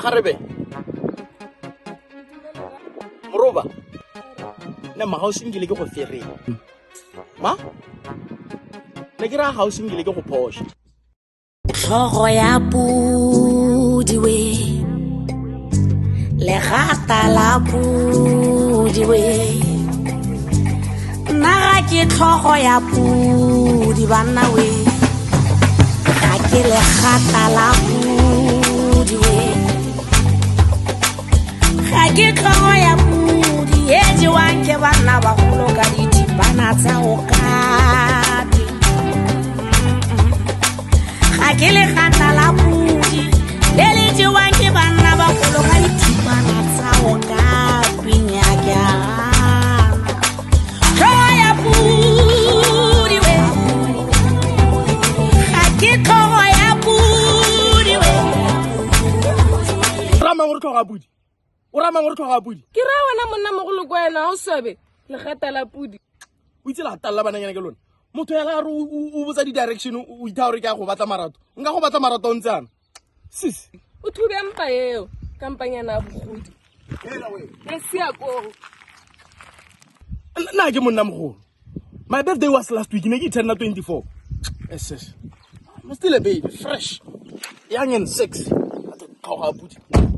Kgarebe. Moroba. Na ma housing ke le ke go fereng. Ma? Ne ke ra housing ke le ke go posha. Tlhogo ya pudi we. Legata la pudi we. Nna ke tlhogo ya pudi bana we. Ga ke legata la pudi we. Ga ke tlhogo ya pudi e jewang ke bana ba golo ka ditibana tsa go kati. Ga ke legata la pudi le le jewang ke bana ba golo ka ditibana tsa go kati nya ke O rama gore tlhoga pudi. Ke ra wena monna mogolo kwa ena o sobe le gatala pudi. O itse la talla bana nyane ke lona. Motho ya la re o botsa di direction o itha gore ke a go batla marato. Nka go batla marato o ntsana. Sis. O thube mpa eo kampanyana ya bogodi. Hela we. E sia ko. Na ke monna mogolo. My birthday was last week. Ne ke turn 24. Yes. I'm still a baby, fresh, young and sexy. Tlhoga pudi.